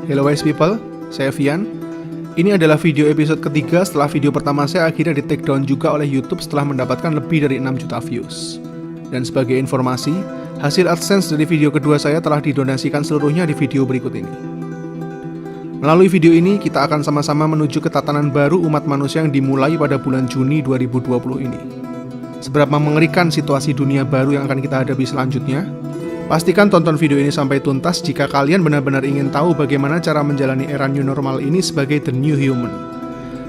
Hello wise people, saya Vian. Ini adalah video episode ketiga setelah video pertama saya akhirnya di take down juga oleh YouTube setelah mendapatkan lebih dari 6 juta views. Dan sebagai informasi, hasil AdSense dari video kedua saya telah didonasikan seluruhnya di video berikut ini. Melalui video ini, kita akan sama-sama menuju ke tatanan baru umat manusia yang dimulai pada bulan Juni 2020 ini. Seberapa mengerikan situasi dunia baru yang akan kita hadapi selanjutnya? Pastikan tonton video ini sampai tuntas jika kalian benar-benar ingin tahu bagaimana cara menjalani era new normal ini sebagai the new human.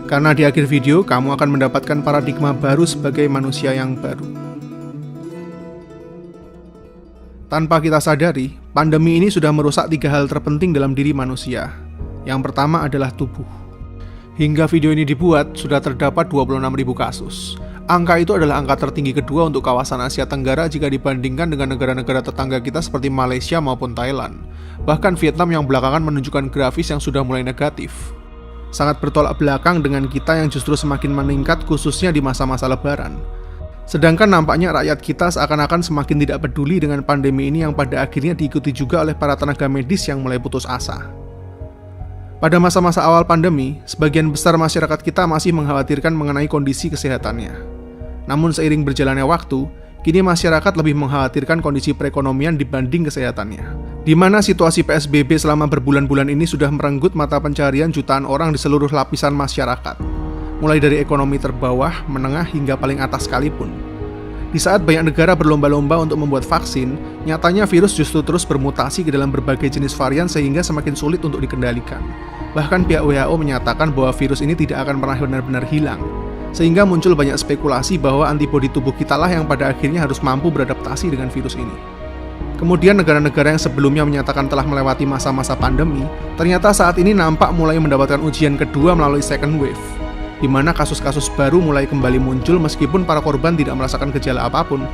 Karena di akhir video, kamu akan mendapatkan paradigma baru sebagai manusia yang baru. Tanpa kita sadari, pandemi ini sudah merusak 3 hal terpenting dalam diri manusia. Yang pertama adalah tubuh. Hingga video ini dibuat, sudah terdapat 26.000 kasus. Angka itu adalah angka tertinggi kedua untuk kawasan Asia Tenggara jika dibandingkan dengan negara-negara tetangga kita seperti Malaysia maupun Thailand. Bahkan Vietnam yang belakangan menunjukkan grafis yang sudah mulai negatif. Sangat bertolak belakang dengan kita yang justru semakin meningkat khususnya di masa-masa lebaran. Sedangkan nampaknya rakyat kita seakan-akan semakin tidak peduli dengan pandemi ini yang pada akhirnya diikuti juga oleh para tenaga medis yang mulai putus asa. Pada masa-masa awal pandemi, sebagian besar masyarakat kita masih mengkhawatirkan mengenai kondisi kesehatannya. Namun seiring berjalannya waktu, kini masyarakat lebih mengkhawatirkan kondisi perekonomian dibanding kesehatannya. Di mana situasi PSBB selama berbulan-bulan ini sudah merenggut mata pencarian jutaan orang di seluruh lapisan masyarakat. Mulai dari ekonomi terbawah, menengah, hingga paling atas sekalipun. Di saat banyak negara berlomba-lomba untuk membuat vaksin, nyatanya virus justru terus bermutasi ke dalam berbagai jenis varian sehingga semakin sulit untuk dikendalikan. Bahkan pihak WHO menyatakan bahwa virus ini tidak akan pernah benar-benar hilang. Sehingga muncul banyak spekulasi bahwa antibodi tubuh kita lah yang pada akhirnya harus mampu beradaptasi dengan virus ini. Kemudian negara-negara yang sebelumnya menyatakan telah melewati masa-masa pandemi, ternyata saat ini nampak mulai mendapatkan ujian kedua melalui second wave, di mana kasus-kasus baru mulai kembali muncul meskipun para korban tidak merasakan gejala apapun.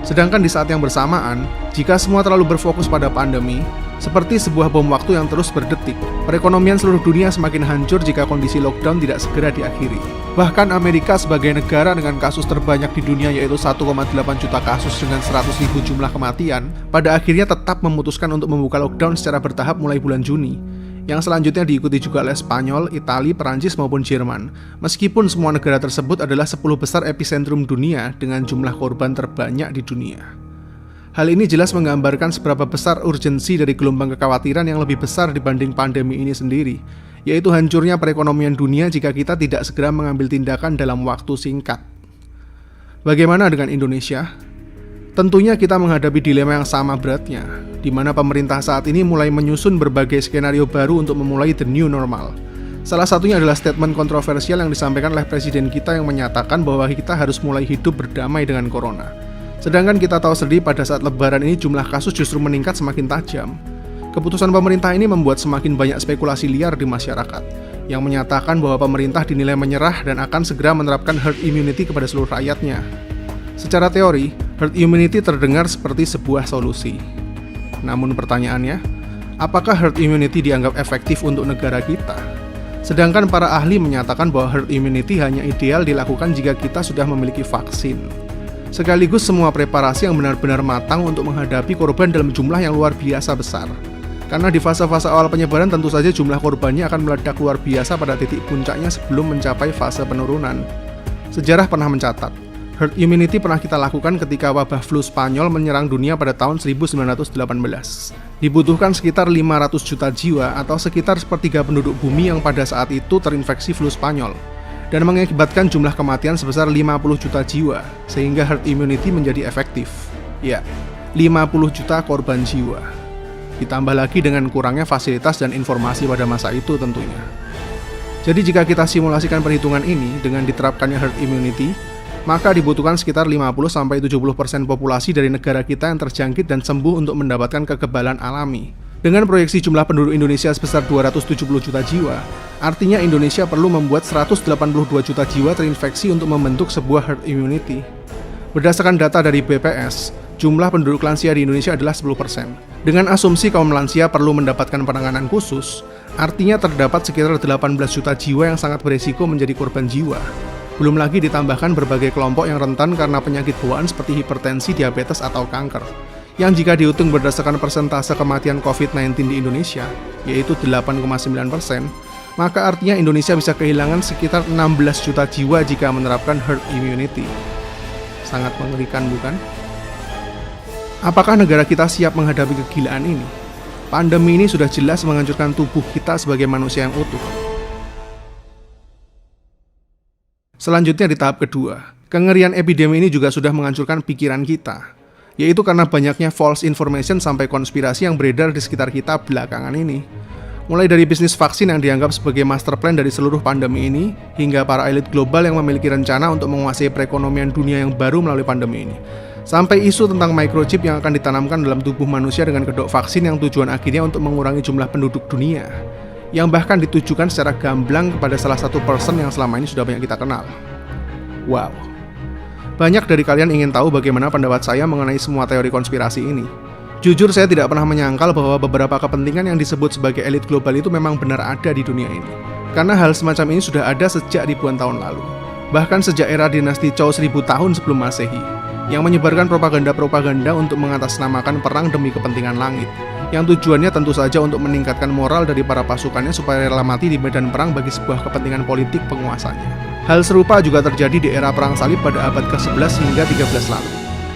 Sedangkan di saat yang bersamaan, jika semua terlalu berfokus pada pandemi, seperti sebuah bom waktu yang terus berdetik, perekonomian seluruh dunia semakin hancur jika kondisi lockdown tidak segera diakhiri. Bahkan Amerika sebagai negara dengan kasus terbanyak di dunia yaitu 1,8 juta kasus dengan 100.000 jumlah kematian, pada akhirnya tetap memutuskan untuk membuka lockdown secara bertahap mulai bulan Juni, yang selanjutnya diikuti juga oleh Spanyol, Italia, Perancis maupun Jerman, meskipun semua negara tersebut adalah 10 besar epicentrum dunia dengan jumlah korban terbanyak di dunia. Hal ini jelas menggambarkan seberapa besar urgensi dari gelombang kekhawatiran yang lebih besar dibanding pandemi ini sendiri, yaitu hancurnya perekonomian dunia jika kita tidak segera mengambil tindakan dalam waktu singkat. Bagaimana dengan Indonesia? Tentunya kita menghadapi dilema yang sama beratnya, di mana pemerintah saat ini mulai menyusun berbagai skenario baru untuk memulai the new normal. Salah satunya adalah statement kontroversial yang disampaikan oleh presiden kita yang menyatakan bahwa kita harus mulai hidup berdamai dengan corona. Sedangkan kita tahu sendiri pada saat lebaran ini jumlah kasus justru meningkat semakin tajam. Keputusan pemerintah ini membuat semakin banyak spekulasi liar di masyarakat, yang menyatakan bahwa pemerintah dinilai menyerah dan akan segera menerapkan herd immunity kepada seluruh rakyatnya. Secara teori, herd immunity terdengar seperti sebuah solusi. Namun pertanyaannya, apakah herd immunity dianggap efektif untuk negara kita? Sedangkan para ahli menyatakan bahwa herd immunity hanya ideal dilakukan jika kita sudah memiliki vaksin. Sekaligus semua preparasi yang benar-benar matang untuk menghadapi korban dalam jumlah yang luar biasa besar. Karena di fase-fase awal penyebaran tentu saja jumlah korbannya akan meledak luar biasa pada titik puncaknya sebelum mencapai fase penurunan. Sejarah pernah mencatat, herd immunity pernah kita lakukan ketika wabah flu Spanyol menyerang dunia pada tahun 1918. Dibutuhkan sekitar 500 juta jiwa atau sekitar sepertiga penduduk bumi yang pada saat itu terinfeksi flu Spanyol, dan mengakibatkan jumlah kematian sebesar 50 juta jiwa, sehingga herd immunity menjadi efektif. Ya, 50 juta korban jiwa. Ditambah lagi dengan kurangnya fasilitas dan informasi pada masa itu tentunya. Jadi jika kita simulasikan perhitungan ini dengan diterapkannya herd immunity, maka dibutuhkan sekitar 50-70% populasi dari negara kita yang terjangkit dan sembuh untuk mendapatkan kekebalan alami. Dengan proyeksi jumlah penduduk Indonesia sebesar 270 juta jiwa, artinya Indonesia perlu membuat 182 juta jiwa terinfeksi untuk membentuk sebuah herd immunity. Berdasarkan data dari BPS, jumlah penduduk lansia di Indonesia adalah 10%. Dengan asumsi kaum lansia perlu mendapatkan penanganan khusus, artinya terdapat sekitar 18 juta jiwa yang sangat beresiko menjadi korban jiwa. Belum lagi ditambahkan berbagai kelompok yang rentan karena penyakit bawaan seperti hipertensi, diabetes, atau kanker. yang jika dihitung berdasarkan persentase kematian COVID-19 di Indonesia, yaitu 8,9%, maka artinya Indonesia bisa kehilangan sekitar 16 juta jiwa jika menerapkan herd immunity. Sangat mengerikan, bukan? Apakah negara kita siap menghadapi kegilaan ini? Pandemi ini sudah jelas menghancurkan tubuh kita sebagai manusia yang utuh. Selanjutnya di tahap kedua, kengerian epidemi ini juga sudah menghancurkan pikiran kita, yaitu karena banyaknya false information sampai konspirasi yang beredar di sekitar kita belakangan ini. Mulai dari bisnis vaksin yang dianggap sebagai master plan dari seluruh pandemi ini, hingga para elit global yang memiliki rencana untuk menguasai perekonomian dunia yang baru melalui pandemi ini. Sampai isu tentang microchip yang akan ditanamkan dalam tubuh manusia dengan kedok vaksin yang tujuan akhirnya untuk mengurangi jumlah penduduk dunia, yang bahkan ditujukan secara gamblang kepada salah satu person yang selama ini sudah banyak kita kenal. Wow. Banyak dari kalian ingin tahu bagaimana pendapat saya mengenai semua teori konspirasi ini. Jujur saya tidak pernah menyangkal bahwa beberapa kepentingan yang disebut sebagai elit global itu memang benar ada di dunia ini. Karena hal semacam ini sudah ada sejak ribuan tahun lalu. Bahkan sejak era dinasti Zhou 1000 tahun sebelum Masehi, yang menyebarkan propaganda-propaganda untuk mengatasnamakan perang demi kepentingan langit, yang tujuannya tentu saja untuk meningkatkan moral dari para pasukannya supaya rela mati di medan perang bagi sebuah kepentingan politik penguasanya. Hal serupa juga terjadi di era perang salib pada abad ke-11 hingga 13 lalu,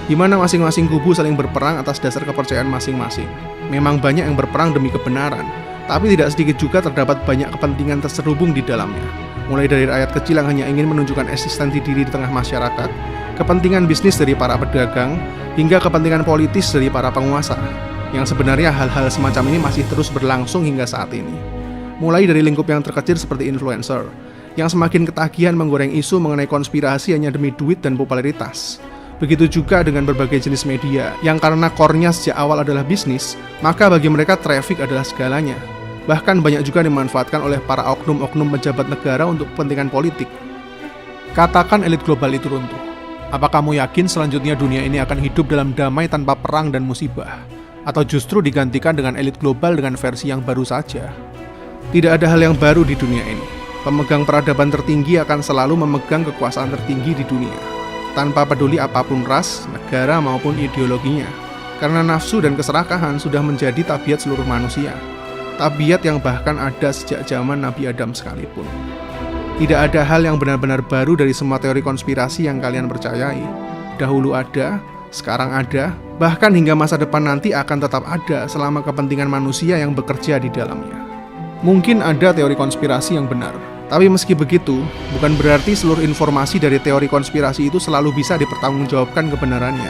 di mana masing-masing kubu saling berperang atas dasar kepercayaan masing-masing. Memang banyak yang berperang demi kebenaran, tapi tidak sedikit juga terdapat banyak kepentingan terselubung di dalamnya. Mulai dari rakyat kecil yang hanya ingin menunjukkan eksistensi diri di tengah masyarakat, kepentingan bisnis dari para pedagang, hingga kepentingan politis dari para penguasa, yang sebenarnya hal-hal semacam ini masih terus berlangsung hingga saat ini. Mulai dari lingkup yang terkecil seperti influencer, yang semakin ketagihan menggoreng isu mengenai konspirasi hanya demi duit dan popularitas. Begitu juga dengan berbagai jenis media, yang karena core-nya sejak awal adalah bisnis, maka bagi mereka traffic adalah segalanya. Bahkan banyak juga dimanfaatkan oleh para oknum-oknum pejabat negara untuk kepentingan politik. Katakan elit global itu runtuh. Apa kamu yakin selanjutnya dunia ini akan hidup dalam damai tanpa perang dan musibah? Atau justru digantikan dengan elit global dengan versi yang baru saja? Tidak ada hal yang baru di dunia ini. Pemegang peradaban tertinggi akan selalu memegang kekuasaan tertinggi di dunia, tanpa peduli apapun ras, negara maupun ideologinya. Karena nafsu dan keserakahan sudah menjadi tabiat seluruh manusia. Tabiat yang bahkan ada sejak zaman Nabi Adam sekalipun. Tidak ada hal yang benar-benar baru dari semua teori konspirasi yang kalian percayai. Dahulu ada, sekarang ada, bahkan hingga masa depan nanti akan tetap ada selama kepentingan manusia yang bekerja di dalamnya. Mungkin ada teori konspirasi yang benar, tapi meski begitu, bukan berarti seluruh informasi dari teori konspirasi itu selalu bisa dipertanggungjawabkan kebenarannya.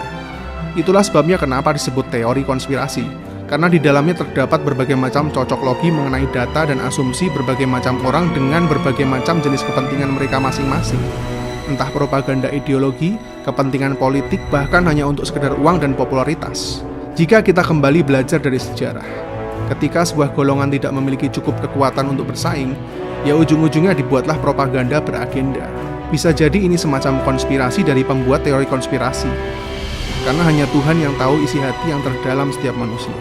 Itulah sebabnya kenapa disebut teori konspirasi, karena di dalamnya terdapat berbagai macam cocok logi mengenai data dan asumsi berbagai macam orang dengan berbagai macam jenis kepentingan mereka masing-masing. Entah propaganda ideologi, kepentingan politik, bahkan hanya untuk sekedar uang dan popularitas. Jika kita kembali belajar dari sejarah, ketika sebuah golongan tidak memiliki cukup kekuatan untuk bersaing, ya ujung-ujungnya dibuatlah propaganda beragenda. Bisa jadi ini semacam konspirasi dari pembuat teori konspirasi. Karena hanya Tuhan yang tahu isi hati yang terdalam setiap manusia.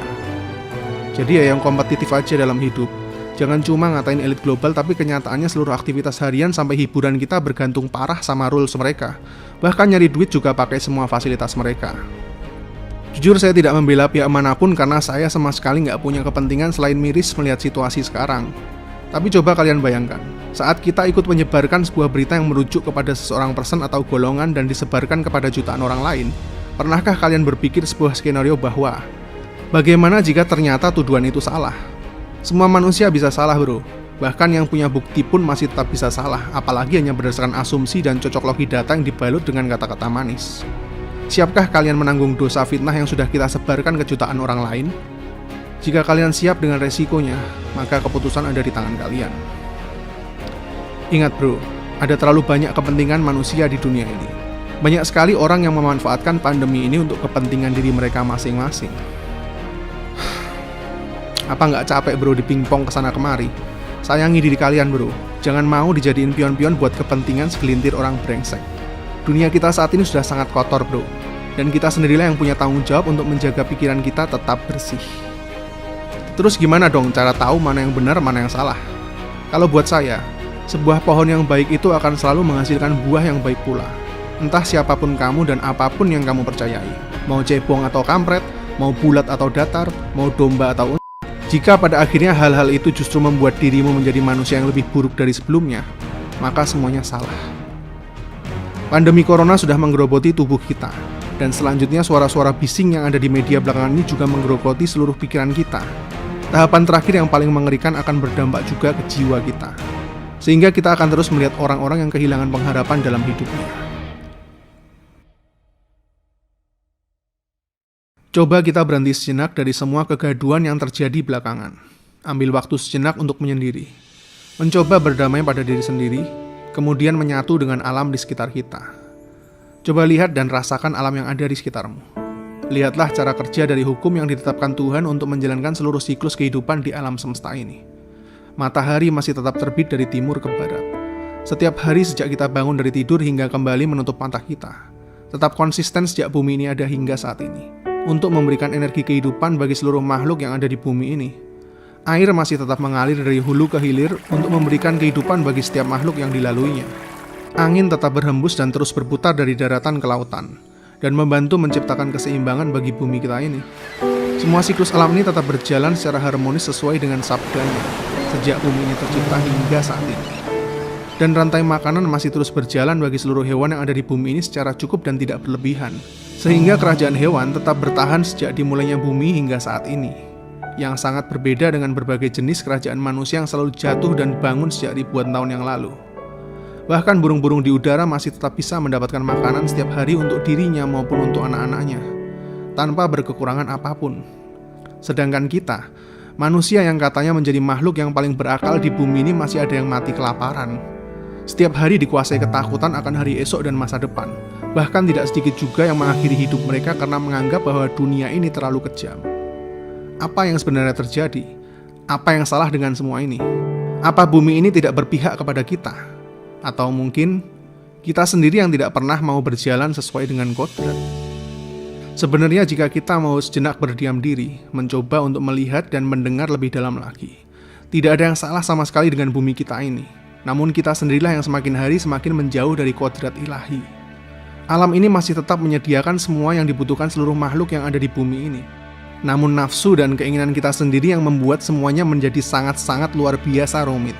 Jadi ya yang kompetitif aja dalam hidup. Jangan cuma ngatain elit global, tapi kenyataannya seluruh aktivitas harian sampai hiburan kita bergantung parah sama rules mereka. Bahkan nyari duit juga pakai semua fasilitas mereka. Jujur saya tidak membela pihak manapun karena saya sama sekali nggak punya kepentingan selain miris melihat situasi sekarang. Tapi coba kalian bayangkan, saat kita ikut menyebarkan sebuah berita yang merujuk kepada seseorang person atau golongan dan disebarkan kepada jutaan orang lain, pernahkah kalian berpikir sebuah skenario bahwa bagaimana jika ternyata tuduhan itu salah? Semua manusia bisa salah bro, bahkan yang punya bukti pun masih tetap bisa salah, apalagi hanya berdasarkan asumsi dan cocok logi data yang dibalut dengan kata-kata manis. Siapkah kalian menanggung dosa fitnah yang sudah kita sebarkan ke jutaan orang lain? Jika kalian siap dengan resikonya, maka keputusan ada di tangan kalian. Ingat bro, ada terlalu banyak kepentingan manusia di dunia ini. Banyak sekali orang yang memanfaatkan pandemi ini untuk kepentingan diri mereka masing-masing. Apa nggak capek bro di pingpong kesana kemari? Sayangi diri kalian bro, jangan mau dijadiin pion-pion buat kepentingan segelintir orang brengsek. Dunia kita saat ini sudah sangat kotor bro, dan kita sendirilah yang punya tanggung jawab untuk menjaga pikiran kita tetap bersih. Terus gimana dong cara tahu mana yang benar, mana yang salah? Kalau buat saya, sebuah pohon yang baik itu akan selalu menghasilkan buah yang baik pula. Entah siapapun kamu dan apapun yang kamu percayai, mau cebong atau kampret, mau bulat atau datar, mau domba atau unta. Jika pada akhirnya hal-hal itu justru membuat dirimu menjadi manusia yang lebih buruk dari sebelumnya, maka semuanya salah. Pandemi corona sudah menggerogoti tubuh kita, dan selanjutnya suara-suara bising yang ada di media belakangan ini juga menggerogoti seluruh pikiran kita. Tahapan terakhir yang paling mengerikan akan berdampak juga ke jiwa kita, sehingga kita akan terus melihat orang-orang yang kehilangan pengharapan dalam hidupnya. Coba kita berhenti sejenak dari semua kegaduhan yang terjadi belakangan. Ambil waktu sejenak untuk menyendiri. Mencoba berdamai pada diri sendiri, kemudian menyatu dengan alam di sekitar kita. Coba lihat dan rasakan alam yang ada di sekitarmu. Lihatlah cara kerja dari hukum yang ditetapkan Tuhan untuk menjalankan seluruh siklus kehidupan di alam semesta ini. Matahari masih tetap terbit dari timur ke barat. Setiap hari sejak kita bangun dari tidur hingga kembali menutup mata kita. Tetap konsisten sejak bumi ini ada hingga saat ini, untuk memberikan energi kehidupan bagi seluruh makhluk yang ada di bumi ini. Air masih tetap mengalir dari hulu ke hilir untuk memberikan kehidupan bagi setiap makhluk yang dilaluinya. Angin tetap berhembus dan terus berputar dari daratan ke lautan, dan membantu menciptakan keseimbangan bagi bumi kita ini. Semua siklus alam ini tetap berjalan secara harmonis sesuai dengan sabdanya, sejak bumi ini tercipta hingga saat ini. Dan rantai makanan masih terus berjalan bagi seluruh hewan yang ada di bumi ini secara cukup dan tidak berlebihan, sehingga kerajaan hewan tetap bertahan sejak dimulainya bumi hingga saat ini, yang sangat berbeda dengan berbagai jenis kerajaan manusia yang selalu jatuh dan bangun sejak ribuan tahun yang lalu. Bahkan burung-burung di udara masih tetap bisa mendapatkan makanan setiap hari untuk dirinya maupun untuk anak-anaknya, tanpa berkekurangan apapun. Sedangkan kita, manusia yang katanya menjadi makhluk yang paling berakal di bumi ini, masih ada yang mati kelaparan. Setiap hari dikuasai ketakutan akan hari esok dan masa depan. Bahkan tidak sedikit juga yang mengakhiri hidup mereka karena menganggap bahwa dunia ini terlalu kejam. Apa yang sebenarnya terjadi? Apa yang salah dengan semua ini? Apa bumi ini tidak berpihak kepada kita? Atau mungkin kita sendiri yang tidak pernah mau berjalan sesuai dengan kodrat? Sebenarnya jika kita mau sejenak berdiam diri, mencoba untuk melihat dan mendengar lebih dalam lagi, tidak ada yang salah sama sekali dengan bumi kita ini. Namun kita sendirilah yang semakin hari semakin menjauh dari kodrat ilahi. Alam ini masih tetap menyediakan semua yang dibutuhkan seluruh makhluk yang ada di bumi ini. Namun nafsu dan keinginan kita sendiri yang membuat semuanya menjadi sangat-sangat luar biasa rumit.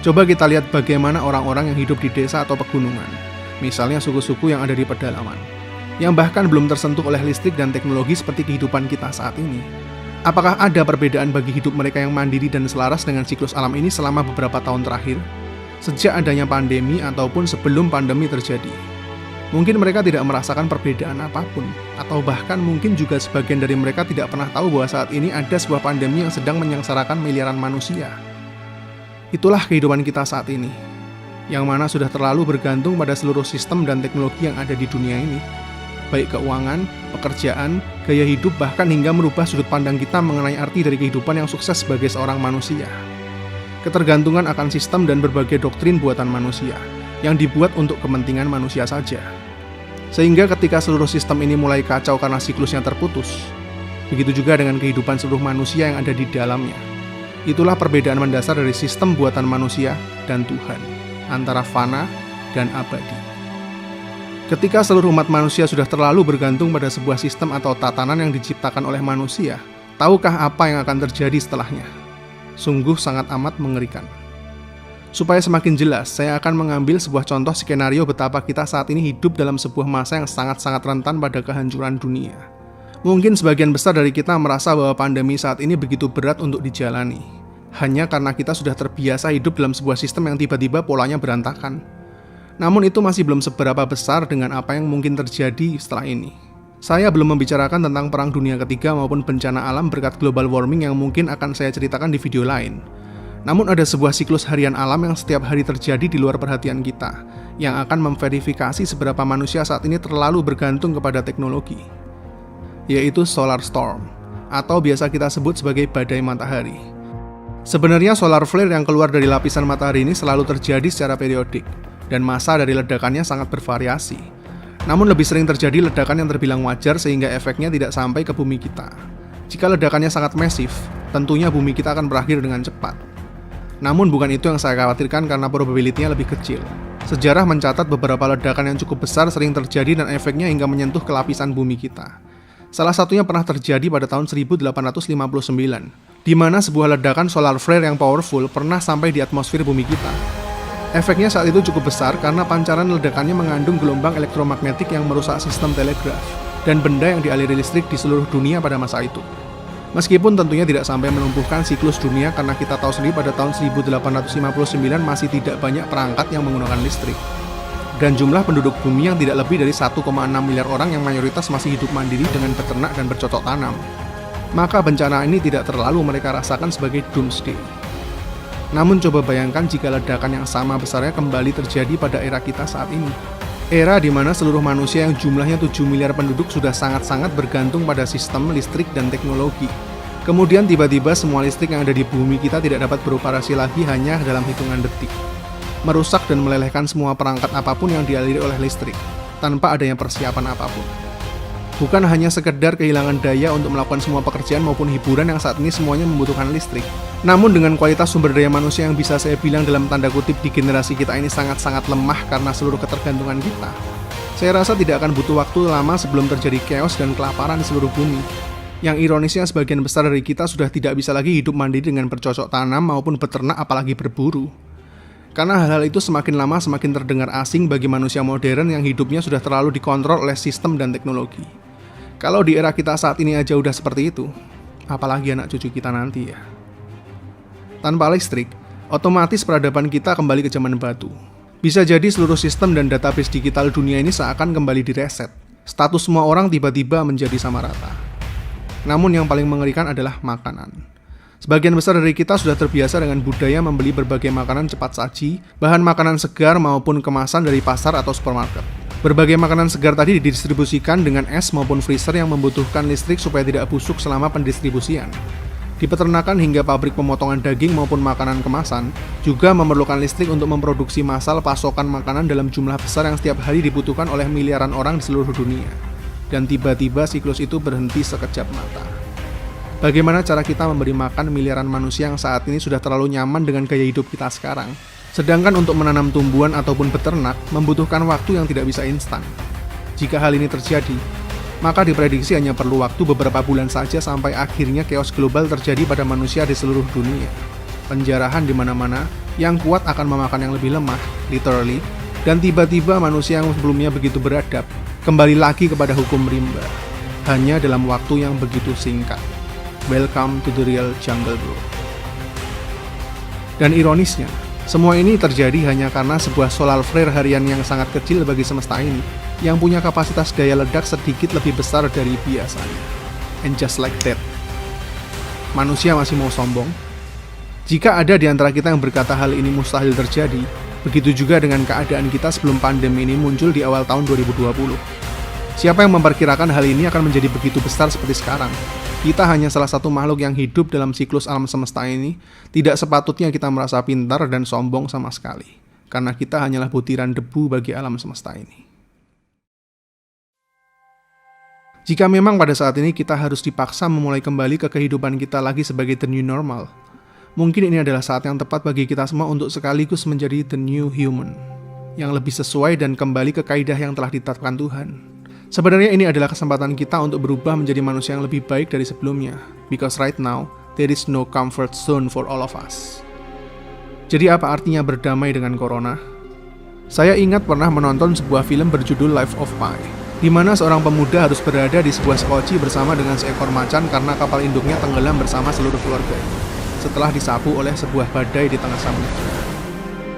Coba kita lihat bagaimana orang-orang yang hidup di desa atau pegunungan, misalnya suku-suku yang ada di pedalaman, yang bahkan belum tersentuh oleh listrik dan teknologi seperti kehidupan kita saat ini. Apakah ada perbedaan bagi hidup mereka yang mandiri dan selaras dengan siklus alam ini selama beberapa tahun terakhir, sejak adanya pandemi ataupun sebelum pandemi terjadi? Mungkin mereka tidak merasakan perbedaan apapun, atau bahkan mungkin juga sebagian dari mereka tidak pernah tahu bahwa saat ini ada sebuah pandemi yang sedang menyengsarakan miliaran manusia. Itulah kehidupan kita saat ini, yang mana sudah terlalu bergantung pada seluruh sistem dan teknologi yang ada di dunia ini, baik keuangan, pekerjaan, gaya hidup, bahkan hingga merubah sudut pandang kita mengenai arti dari kehidupan yang sukses sebagai seorang manusia. Ketergantungan akan sistem dan berbagai doktrin buatan manusia, yang dibuat untuk kepentingan manusia saja. Sehingga ketika seluruh sistem ini mulai kacau karena siklusnya terputus, begitu juga dengan kehidupan seluruh manusia yang ada di dalamnya. Itulah perbedaan mendasar dari sistem buatan manusia dan Tuhan, antara fana dan abadi. Ketika seluruh umat manusia sudah terlalu bergantung pada sebuah sistem atau tatanan yang diciptakan oleh manusia, tahukah apa yang akan terjadi setelahnya? Sungguh sangat amat mengerikan. Supaya semakin jelas, saya akan mengambil sebuah contoh skenario betapa kita saat ini hidup dalam sebuah masa yang sangat-sangat rentan pada kehancuran dunia. Mungkin sebagian besar dari kita merasa bahwa pandemi saat ini begitu berat untuk dijalani, hanya karena kita sudah terbiasa hidup dalam sebuah sistem yang tiba-tiba polanya berantakan. Namun itu masih belum seberapa besar dengan apa yang mungkin terjadi setelah ini. Saya belum membicarakan tentang Perang Dunia Ketiga maupun bencana alam berkat global warming yang mungkin akan saya ceritakan di video lain. Namun ada sebuah siklus harian alam yang setiap hari terjadi di luar perhatian kita, yang akan memverifikasi seberapa manusia saat ini terlalu bergantung kepada teknologi, yaitu solar storm, atau biasa kita sebut sebagai badai matahari. Sebenarnya solar flare yang keluar dari lapisan matahari ini selalu terjadi secara periodik, dan masa dari ledakannya sangat bervariasi. Namun lebih sering terjadi ledakan yang terbilang wajar sehingga efeknya tidak sampai ke bumi kita. Jika ledakannya sangat masif, tentunya bumi kita akan berakhir dengan cepat. Namun bukan itu yang saya khawatirkan karena probability-nya lebih kecil. Sejarah mencatat beberapa ledakan yang cukup besar sering terjadi dan efeknya hingga menyentuh ke lapisan bumi kita. Salah satunya pernah terjadi pada tahun 1859, di mana sebuah ledakan solar flare yang powerful pernah sampai di atmosfer bumi kita. Efeknya saat itu cukup besar karena pancaran ledakannya mengandung gelombang elektromagnetik yang merusak sistem telegraf dan benda yang dialiri listrik di seluruh dunia pada masa itu. Meskipun tentunya tidak sampai melumpuhkan siklus dunia karena kita tahu sendiri pada tahun 1859 masih tidak banyak perangkat yang menggunakan listrik. Dan jumlah penduduk bumi yang tidak lebih dari 1,6 miliar orang yang mayoritas masih hidup mandiri dengan beternak dan bercocok tanam. Maka bencana ini tidak terlalu mereka rasakan sebagai doomsday. Namun coba bayangkan jika ledakan yang sama besarnya kembali terjadi pada era kita saat ini. Era di mana seluruh manusia yang jumlahnya 7 miliar penduduk sudah sangat-sangat bergantung pada sistem listrik dan teknologi. Kemudian tiba-tiba semua listrik yang ada di bumi kita tidak dapat beroperasi lagi hanya dalam hitungan detik. Merusak dan melelehkan semua perangkat apapun yang dialiri oleh listrik, tanpa adanya persiapan apapun. Bukan hanya sekedar kehilangan daya untuk melakukan semua pekerjaan maupun hiburan yang saat ini semuanya membutuhkan listrik. Namun dengan kualitas sumber daya manusia yang bisa saya bilang dalam tanda kutip di generasi kita ini sangat-sangat lemah karena seluruh ketergantungan kita, saya rasa tidak akan butuh waktu lama sebelum terjadi chaos dan kelaparan di seluruh bumi. Yang ironisnya sebagian besar dari kita sudah tidak bisa lagi hidup mandiri dengan bercocok tanam maupun beternak apalagi berburu. Karena hal-hal itu semakin lama semakin terdengar asing bagi manusia modern yang hidupnya sudah terlalu dikontrol oleh sistem dan teknologi. Kalau di era kita saat ini aja udah seperti itu, apalagi anak cucu kita nanti ya. Tanpa listrik, otomatis peradaban kita kembali ke zaman batu. Bisa jadi seluruh sistem dan database digital dunia ini seakan kembali direset. Status semua orang tiba-tiba menjadi sama rata. Namun yang paling mengerikan adalah makanan. Sebagian besar dari kita sudah terbiasa dengan budaya membeli berbagai makanan cepat saji, bahan makanan segar maupun kemasan dari pasar atau supermarket. Berbagai makanan segar tadi didistribusikan dengan es maupun freezer yang membutuhkan listrik supaya tidak busuk selama pendistribusian. Di peternakan hingga pabrik pemotongan daging maupun makanan kemasan juga memerlukan listrik untuk memproduksi massal pasokan makanan dalam jumlah besar yang setiap hari dibutuhkan oleh miliaran orang di seluruh dunia. Dan tiba-tiba siklus itu berhenti sekejap mata. Bagaimana cara kita memberi makan miliaran manusia yang saat ini sudah terlalu nyaman dengan gaya hidup kita sekarang? Sedangkan untuk menanam tumbuhan ataupun beternak membutuhkan waktu yang tidak bisa instan. Jika hal ini terjadi, maka diprediksi hanya perlu waktu beberapa bulan saja sampai akhirnya chaos global terjadi pada manusia di seluruh dunia. Penjarahan di mana-mana, yang kuat akan memakan yang lebih lemah, literally, dan tiba-tiba manusia yang sebelumnya begitu beradab, kembali lagi kepada hukum rimba. Hanya dalam waktu yang begitu singkat. Welcome to the real jungle, bro. Dan ironisnya, semua ini terjadi hanya karena sebuah solar flare harian yang sangat kecil bagi semesta ini, yang punya kapasitas daya ledak sedikit lebih besar dari biasanya. And just like that, manusia masih mau sombong? Jika ada di antara kita yang berkata hal ini mustahil terjadi, begitu juga dengan keadaan kita sebelum pandemi ini muncul di awal tahun 2020. Siapa yang memperkirakan hal ini akan menjadi begitu besar seperti sekarang? Kita hanya salah satu makhluk yang hidup dalam siklus alam semesta ini, tidak sepatutnya kita merasa pintar dan sombong sama sekali, karena kita hanyalah butiran debu bagi alam semesta ini. Jika memang pada saat ini kita harus dipaksa memulai kembali ke kehidupan kita lagi sebagai the new normal, mungkin ini adalah saat yang tepat bagi kita semua untuk sekaligus menjadi the new human, yang lebih sesuai dan kembali ke kaidah yang telah ditetapkan Tuhan. Sebenarnya ini adalah kesempatan kita untuk berubah menjadi manusia yang lebih baik dari sebelumnya, because right now, there is no comfort zone for all of us. Jadi apa artinya berdamai dengan corona? Saya ingat pernah menonton sebuah film berjudul Life of Pi, di mana seorang pemuda harus berada di sebuah sekoci bersama dengan seekor macan karena kapal induknya tenggelam bersama seluruh keluarga setelah disapu oleh sebuah badai di tengah samudra.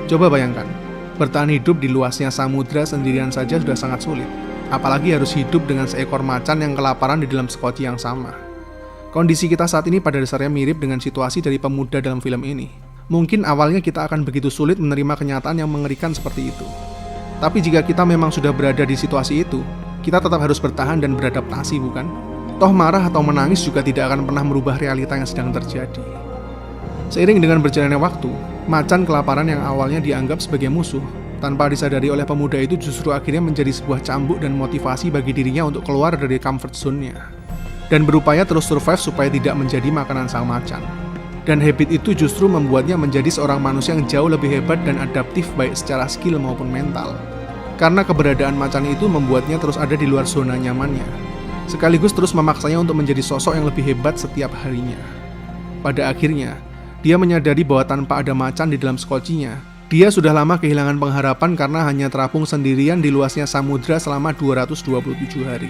Coba bayangkan, bertahan hidup di luasnya samudra sendirian saja sudah sangat sulit, apalagi harus hidup dengan seekor macan yang kelaparan di dalam sekoci yang sama. Kondisi kita saat ini pada dasarnya mirip dengan situasi dari pemuda dalam film ini. Mungkin awalnya kita akan begitu sulit menerima kenyataan yang mengerikan seperti itu. Tapi jika kita memang sudah berada di situasi itu, kita tetap harus bertahan dan beradaptasi, bukan? Toh marah atau menangis juga tidak akan pernah merubah realita yang sedang terjadi. Seiring dengan berjalannya waktu, macan kelaparan yang awalnya dianggap sebagai musuh, tanpa disadari oleh pemuda itu justru akhirnya menjadi sebuah cambuk dan motivasi bagi dirinya untuk keluar dari comfort zone-nya dan berupaya terus survive supaya tidak menjadi makanan sang macan. Dan habit itu justru membuatnya menjadi seorang manusia yang jauh lebih hebat dan adaptif baik secara skill maupun mental. Karena keberadaan macan itu membuatnya terus ada di luar zona nyamannya. sekaligus terus memaksanya untuk menjadi sosok yang lebih hebat setiap harinya. Pada akhirnya, dia menyadari bahwa tanpa ada macan di dalam skocinya, dia sudah lama kehilangan pengharapan karena hanya terapung sendirian di luasnya samudra selama 227 hari.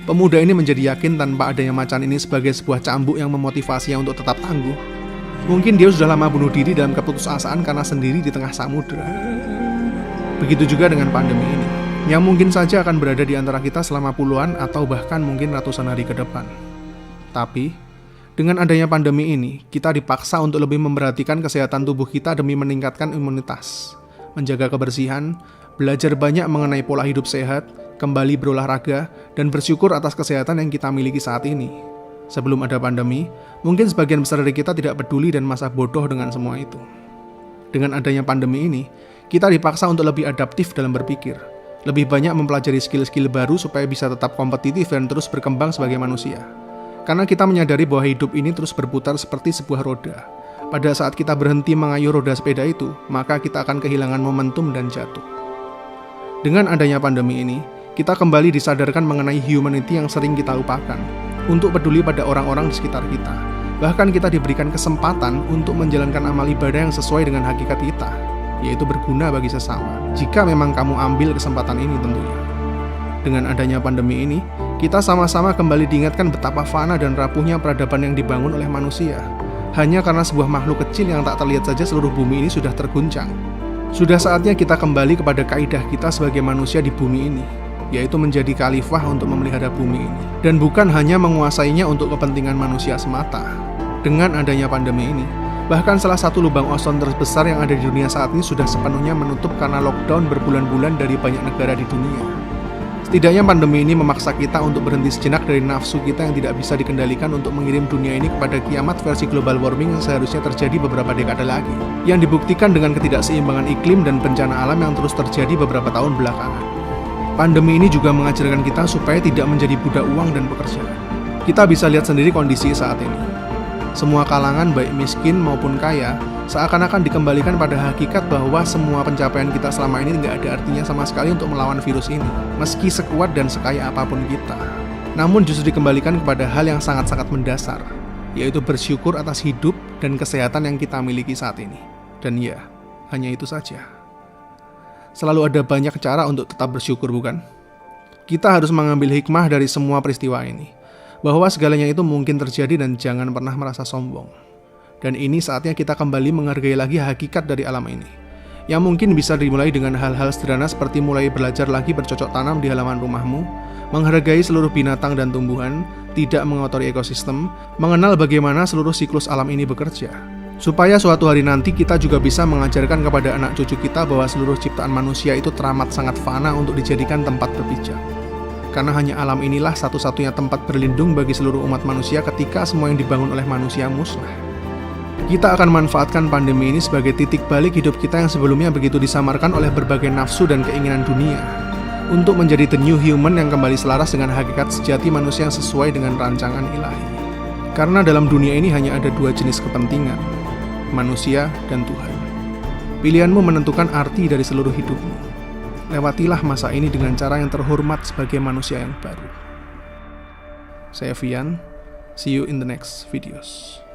Pemuda ini menjadi yakin tanpa adanya macan ini sebagai sebuah cambuk yang memotivasinya untuk tetap tangguh. Mungkin dia sudah lama bunuh diri dalam keputusasaan karena sendiri di tengah samudra. Begitu juga dengan pandemi ini, yang mungkin saja akan berada di antara kita selama puluhan atau bahkan mungkin ratusan hari ke depan. Tapi, dengan adanya pandemi ini, kita dipaksa untuk lebih memperhatikan kesehatan tubuh kita demi meningkatkan imunitas, menjaga kebersihan, belajar banyak mengenai pola hidup sehat, kembali berolahraga, dan bersyukur atas kesehatan yang kita miliki saat ini. Sebelum ada pandemi, mungkin sebagian besar dari kita tidak peduli dan masa bodoh dengan semua itu. Dengan adanya pandemi ini, kita dipaksa untuk lebih adaptif dalam berpikir, lebih banyak mempelajari skill-skill baru supaya bisa tetap kompetitif dan terus berkembang sebagai manusia. Karena kita menyadari bahwa hidup ini terus berputar seperti sebuah roda. Pada saat kita berhenti mengayuh roda sepeda itu, maka kita akan kehilangan momentum dan jatuh. Dengan adanya pandemi ini, kita kembali disadarkan mengenai humanity yang sering kita lupakan, untuk peduli pada orang-orang di sekitar kita. Bahkan kita diberikan kesempatan untuk menjalankan amal ibadah yang sesuai dengan hakikat kita, yaitu berguna bagi sesama, jika memang kamu ambil kesempatan ini tentunya. Dengan adanya pandemi ini, kita sama-sama kembali diingatkan betapa fana dan rapuhnya peradaban yang dibangun oleh manusia. Hanya karena sebuah makhluk kecil yang tak terlihat saja seluruh bumi ini sudah terguncang. Sudah saatnya kita kembali kepada kaidah kita sebagai manusia di bumi ini, yaitu menjadi khalifah untuk memelihara bumi ini, dan bukan hanya menguasainya untuk kepentingan manusia semata. Dengan adanya pandemi ini, bahkan salah satu lubang ozon terbesar yang ada di dunia saat ini sudah sepenuhnya menutup karena lockdown berbulan-bulan dari banyak negara di dunia. Setidaknya pandemi ini memaksa kita untuk berhenti sejenak dari nafsu kita yang tidak bisa dikendalikan untuk mengirim dunia ini kepada kiamat versi global warming yang seharusnya terjadi beberapa dekade lagi, yang dibuktikan dengan ketidakseimbangan iklim dan bencana alam yang terus terjadi beberapa tahun belakangan. Pandemi ini juga mengajarkan kita supaya tidak menjadi budak uang dan pekerjaan. Kita bisa lihat sendiri kondisi saat ini. Semua kalangan, baik miskin maupun kaya, seakan-akan dikembalikan pada hakikat bahwa semua pencapaian kita selama ini tidak ada artinya sama sekali untuk melawan virus ini, meski sekuat dan sekaya apapun kita. Namun justru dikembalikan kepada hal yang sangat-sangat mendasar, yaitu bersyukur atas hidup dan kesehatan yang kita miliki saat ini. Dan ya, hanya itu saja. Selalu ada banyak cara untuk tetap bersyukur, bukan? Kita harus mengambil hikmah dari semua peristiwa ini, bahwa segalanya itu mungkin terjadi dan jangan pernah merasa sombong. Dan ini saatnya kita kembali menghargai lagi hakikat dari alam ini, yang mungkin bisa dimulai dengan hal-hal sederhana seperti mulai belajar lagi bercocok tanam di halaman rumahmu, menghargai seluruh binatang dan tumbuhan, tidak mengotori ekosistem, mengenal bagaimana seluruh siklus alam ini bekerja. Supaya suatu hari nanti kita juga bisa mengajarkan kepada anak cucu kita bahwa seluruh ciptaan manusia itu teramat sangat fana untuk dijadikan tempat berpijak. Karena hanya alam inilah satu-satunya tempat berlindung bagi seluruh umat manusia ketika semua yang dibangun oleh manusia musnah. Kita akan manfaatkan pandemi ini sebagai titik balik hidup kita yang sebelumnya begitu disamarkan oleh berbagai nafsu dan keinginan dunia, untuk menjadi the new human yang kembali selaras dengan hakikat sejati manusia yang sesuai dengan rancangan ilahi. Karena dalam dunia ini hanya ada dua jenis kepentingan, manusia dan Tuhan. Pilihanmu menentukan arti dari seluruh hidupmu. Lewatilah masa ini dengan cara yang terhormat sebagai manusia yang baru. Saya Vian, see you in the next videos.